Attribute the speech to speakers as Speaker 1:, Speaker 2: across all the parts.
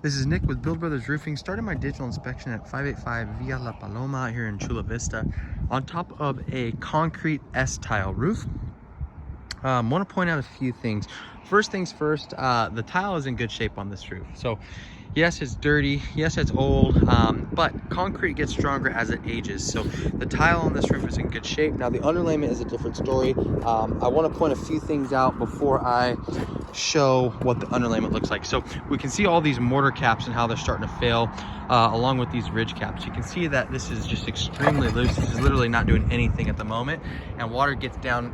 Speaker 1: This is Nick with Build Brothers Roofing, starting my digital inspection at 585 Via La Paloma here in Chula Vista on top of a concrete S-tile roof. Want to point out a few things. First things first, the tile is in good shape on this roof. So yes, it's dirty, yes, it's old, but concrete gets stronger as it ages. So the tile on this roof is in good shape. Now the underlayment is a different story. I want to point a few things out before I show what the underlayment looks like. So we can see all these mortar caps and how they're starting to fail, along with these ridge caps. You can see that this is just extremely loose. This is literally not doing anything at the moment, and water gets down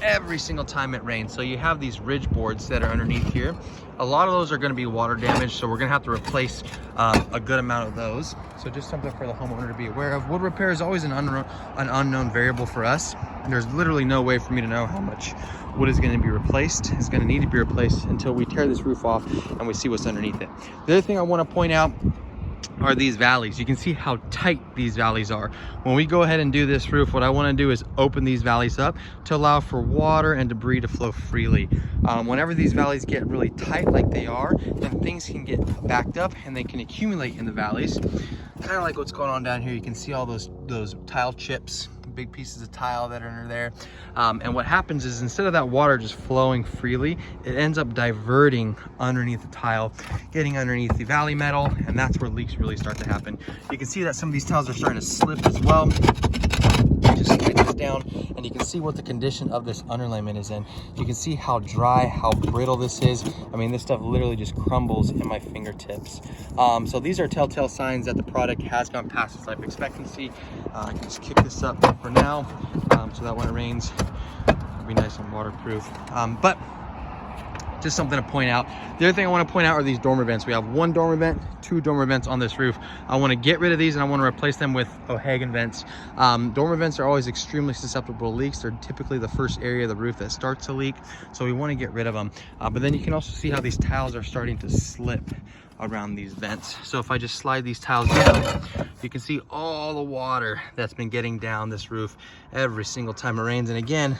Speaker 1: every single time it rains. So you have these ridge boards that are underneath here. A lot of those are going to be water damaged, so we're going to have to replace a good amount of those. So just something for the homeowner to be aware of. Wood repair is always an unknown variable for us. There's literally no way for me to know how much wood is going to be replaced. It's going to need to be replaced until we tear this roof off and we see what's underneath it. The other thing I want to point out are these valleys. You can see how tight these valleys are. When we go ahead and do this roof, what I want to do is open these valleys up to allow for water and debris to flow freely. Whenever these valleys get really tight like they are, then things can get backed up and they can accumulate in the valleys. Kind of like what's going on down here. You can see all those tile chips, big pieces of tile that are under there. And what happens is, instead of that water just flowing freely, it ends up diverting underneath the tile, getting underneath the valley metal, and that's where leaks really start to happen. You can see that some of these tiles are starting to slip as well. Just slide this down and you can see what the condition of this underlayment is in. You can see how dry, how brittle this is. I mean, this stuff literally just crumbles in my fingertips. So these are telltale signs that the product has gone past its life expectancy. I can just kick this up for now, so that when it rains, it'll be nice and waterproof. But just something to point out. The other thing I want to point out are these dormer vents. We have one dormer vent, two dormer vents on this roof. I want to get rid of these and I want to replace them with O'Hagan vents. Dormer vents are always extremely susceptible to leaks. They're typically the first area of the roof that starts to leak, so we want to get rid of them. But then you can also see how these tiles are starting to slip around these vents. So if I just slide these tiles down, you can see all the water that's been getting down this roof every single time it rains. And again,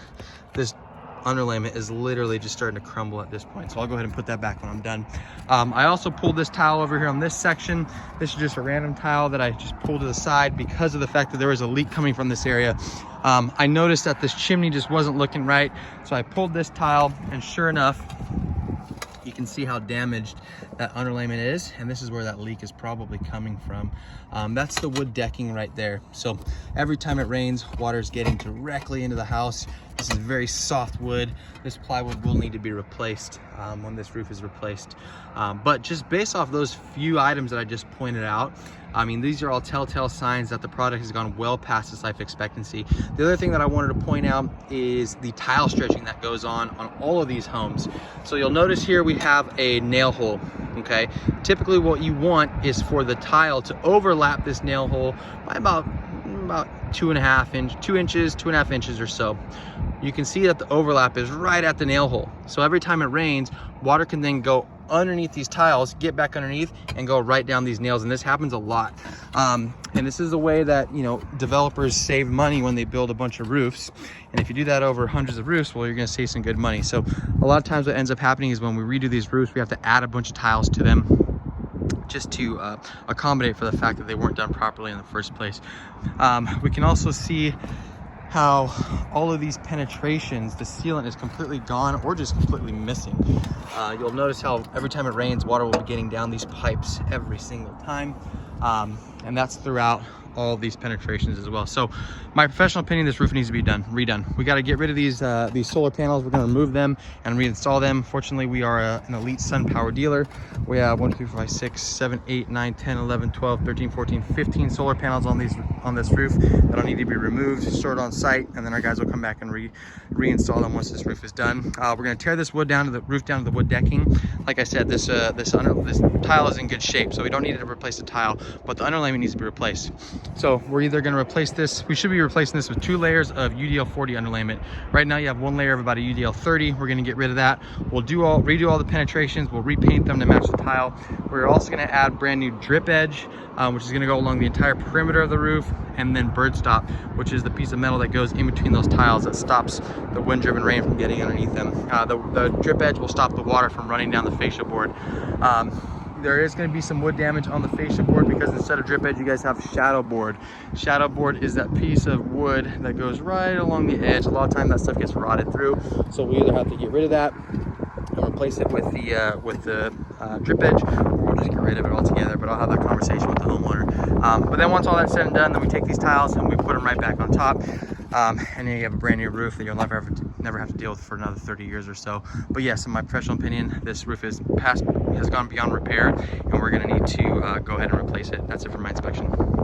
Speaker 1: this underlayment is literally just starting to crumble at this point. So I'll go ahead and put that back when I'm done. I also pulled this tile over here on this section. This is just a random tile that I just pulled to the side because of the fact that there was a leak coming from this area. I noticed that this chimney just wasn't looking right. So I pulled this tile, and sure enough, you can see how damaged that underlayment is, and this is where that leak is probably coming from. That's the wood decking right there. So every time it rains, water is getting directly into the house. This is very soft wood. This plywood will need to be replaced when this roof is replaced. But just based off those few items that I just pointed out, I mean, these are all telltale signs that the product has gone well past its life expectancy. The other thing that I wanted to point out is the tile stretching that goes on all of these homes. So you'll notice here we have a nail hole, okay? Typically what you want is for the tile to overlap this nail hole by about 2 inches or so. You can see that the overlap is right at the nail hole. So every time it rains, water can then go underneath these tiles, get back underneath, and go right down these nails. And this happens a lot. And this is a way that, you know, developers save money when they build a bunch of roofs. And if you do that over hundreds of roofs, well, you're going to save some good money. So a lot of times what ends up happening is when we redo these roofs, we have to add a bunch of tiles to them just to accommodate for the fact that they weren't done properly in the first place. We can also see how all of these penetrations, the sealant is completely gone or just completely missing. You'll notice how every time it rains, water will be getting down these pipes every single time. And that's throughout all these penetrations as well. So my professional opinion, this roof needs to be redone. We got to get rid of these solar panels. We're going to remove them and reinstall them. Fortunately, we are an elite sun power dealer. We have 1, 2, 3, 4, 5, 6, 7, 8, 9, 10, 11, 12, 13, 14, 15 solar panels on this roof that'll need to be removed, stored on site, and then our guys will come back and reinstall them once this roof is done. We're going to tear this wood down to the roof, down to the wood decking. Like I said, this tile is in good shape, so we don't need to replace the tile, but the underlayment needs to be replaced. So we're either going to replace this, we should be replacing this with 2 layers of UDL 40 underlayment. Right now you have 1 layer of about a UDL 30. We're going to get rid of that. We'll redo all the penetrations. We'll repaint them to match the tile. We're also going to add brand new drip edge, which is going to go along the entire perimeter of the roof, and then bird stop, which is the piece of metal that goes in between those tiles that stops the wind-driven rain from getting underneath them. The drip edge will stop the water from running down the fascia board. there is going to be some wood damage on the fascia board because instead of drip edge, you guys have shadow board. Shadow board is that piece of wood that goes right along the edge. A lot of time that stuff gets rotted through, so we either have to get rid of that and replace it with the drip edge, or we'll just get rid of it altogether. But I'll have that conversation with the homeowner. But then once all that's said and done, then we take these tiles and we put them right back on top. And then you have a brand new roof that you'll never have to deal with for another 30 years or so. But yes, in my professional opinion, this roof has gone beyond repair, and we're going to need to go ahead and replace it. That's it for my inspection.